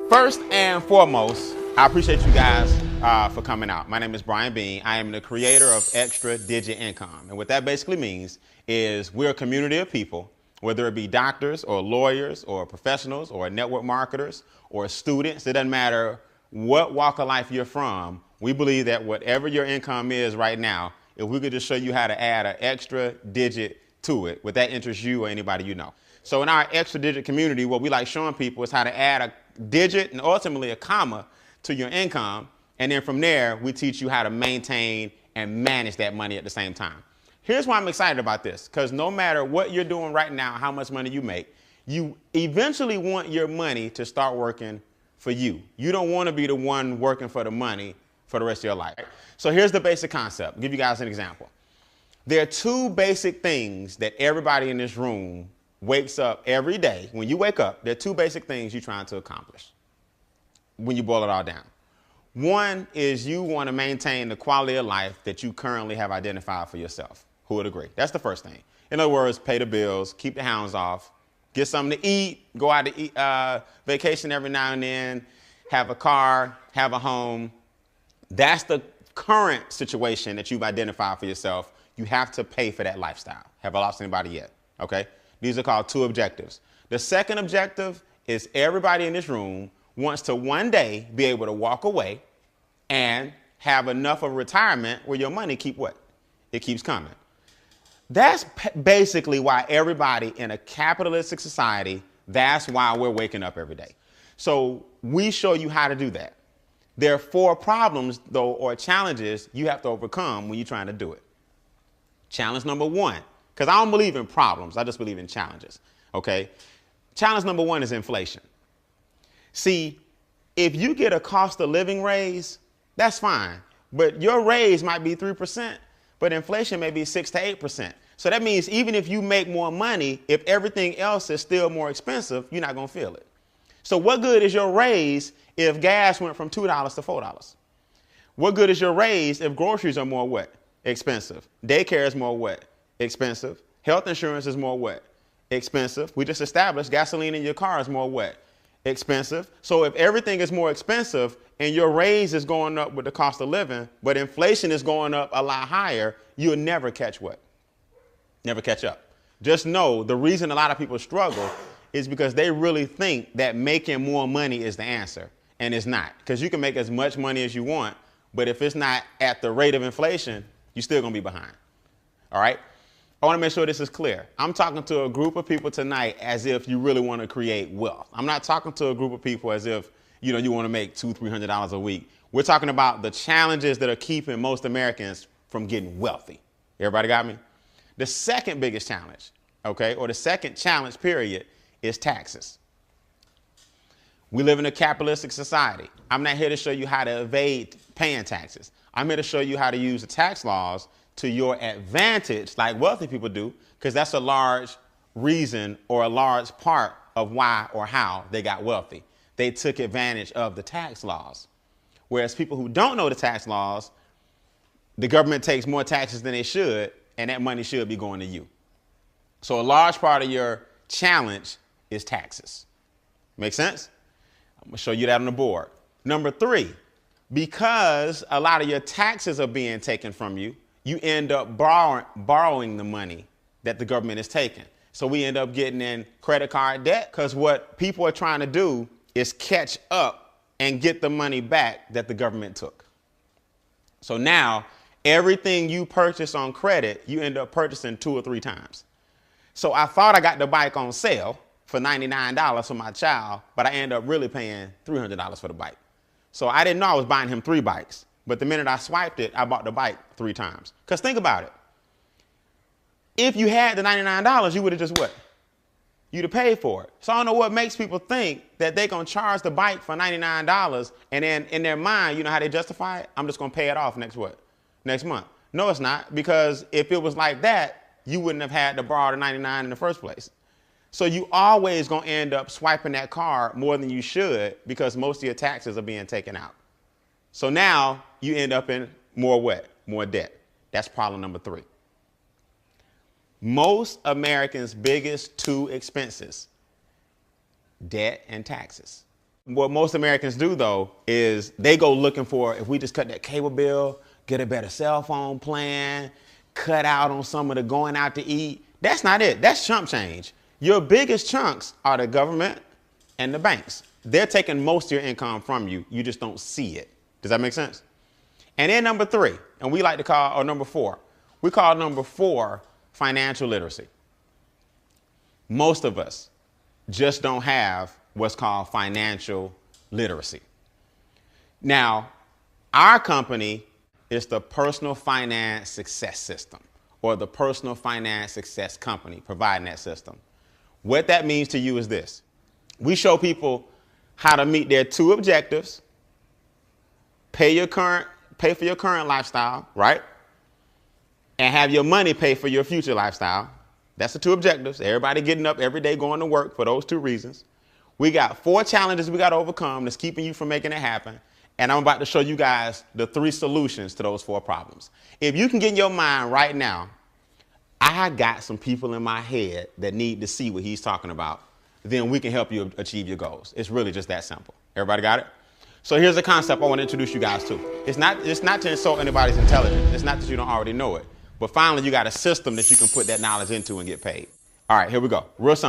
First and foremost, I appreciate you guys for coming out. My name is Brian Beane. I am the creator of Extra Digit Income. And what that basically means is we're a community of people, whether it be doctors or lawyers or professionals or network marketers or students. It doesn't matter what walk of life you're from. We believe that whatever your income is right now, if we could just show you how to add an extra digit to it, would that interest you or anybody you know? So in our extra digit community, what we like showing people is how to add a digit and ultimately a comma to your income. And then from there, we teach you how to maintain and manage that money at the same time. Here's why I'm excited about this, because no matter what you're doing right now, how much money you make, you eventually want your money to start working for you. You don't want to be the one working for the money for the rest of your life. So here's the basic concept. I'll give you guys an example. There are two basic things that everybody in this room wakes up every day. When you wake up, there are two basic things you're trying to accomplish when you boil it all down. One is you want to maintain the quality of life that you currently have identified for yourself. Who would agree? That's the first thing. In other words, pay the bills, keep the hounds off, get something to eat, go out to eat, vacation every now and then, have a car, have a home. That's the current situation that you've identified for yourself. You have to pay for that lifestyle. Have I lost anybody yet? Okay. These are called two objectives. The second objective is everybody in this room wants to one day be able to walk away and have enough of retirement where your money keep what? It keeps coming. That's basically why everybody in a capitalistic society, that's why we're waking up every day. So we show you how to do that. There are 4 problems, though, or challenges you have to overcome when you're trying to do it. Challenge number 1, because I don't believe in problems, I just believe in challenges, okay? Challenge number 1 is inflation. See, if you get a cost of living raise, that's fine, but your raise might be 3%, but inflation may be 6 to 8%. So that means even if you make more money, if everything else is still more expensive, you're not gonna feel it. So what good is your raise if gas went from $2 to $4? What good is your raise if groceries are more what? Expensive. Daycare is more what? Expensive. Health insurance is more what? Expensive. We just established gasoline in your car is more what? Expensive. So if everything is more expensive and your raise is going up with the cost of living, but inflation is going up a lot higher, you'll never catch what? Never catch up. Just know the reason a lot of people struggle is because they really think that making more money is the answer, and it's not. Because you can make as much money as you want, but if it's not at the rate of inflation, you're still gonna be behind. All right? I wanna make sure this is clear. I'm talking to a group of people tonight as if you really wanna create wealth. I'm not talking to a group of people as if you wanna make $200, $300 a week. We're talking about the challenges that are keeping most Americans from getting wealthy. Everybody got me? The second biggest challenge, okay, or the second challenge period is taxes. We live in a capitalistic society. I'm not here to show you how to evade paying taxes. I'm here to show you how to use the tax laws to your advantage, like wealthy people do, because that's a large reason or a large part of why or how they got wealthy. They took advantage of the tax laws. Whereas people who don't know the tax laws, the government takes more taxes than they should, and that money should be going to you. So a large part of your challenge is taxes. Make sense? I'm gonna show you that on the board. Number 3, because a lot of your taxes are being taken from you, you end up borrowing the money that the government is taking. So we end up getting in credit card debt, because what people are trying to do is catch up and get the money back that the government took. So now everything you purchase on credit, you end up purchasing 2 or 3 times. So I thought I got the bike on sale for $99 for my child, but I end up really paying $300 for the bike. So I didn't know I was buying him 3 bikes, but the minute I swiped it, I bought the bike 3 times. Because think about it. If you had the $99, you would have just what? You'd have paid for it. So I don't know what makes people think that they're going to charge the bike for $99 and then in their mind, you know how they justify it? I'm just going to pay it off next what? Next month. No, it's not, because if it was like that, you wouldn't have had to borrow the $99 in the first place. So you always gonna end up swiping that card more than you should because most of your taxes are being taken out. So now you end up in more what? More debt. That's problem number 3. Most Americans' biggest 2 expenses, debt and taxes. What most Americans do, though, is they go looking for, if we just cut that cable bill, get a better cell phone plan, cut out on some of the going out to eat. That's not it. That's chump change. Your biggest chunks are the government and the banks. They're taking most of your income from you. You just don't see it. Does that make sense? And then number three, and we like to call, or number four, we call number four financial literacy. Most of us just don't have what's called financial literacy. Now, our company is the Personal Finance Success System, or the Personal Finance Success Company providing that system. What that means to you is this. We show people how to meet their two objectives, pay for your current lifestyle, right? And have your money pay for your future lifestyle. That's the two objectives. Everybody getting up every day going to work for those two reasons. We got 4 challenges we got to overcome that's keeping you from making it happen. And I'm about to show you guys the 3 solutions to those 4 problems. If you can get in your mind right now, I got some people in my head that need to see what he's talking about, then we can help you achieve your goals. It's really just that simple. Everybody got it? So here's a concept I want to introduce you guys to. It's not to insult anybody's intelligence. It's not that you don't already know it. But finally, you got a system that you can put that knowledge into and get paid. All right, here we go. Real simple.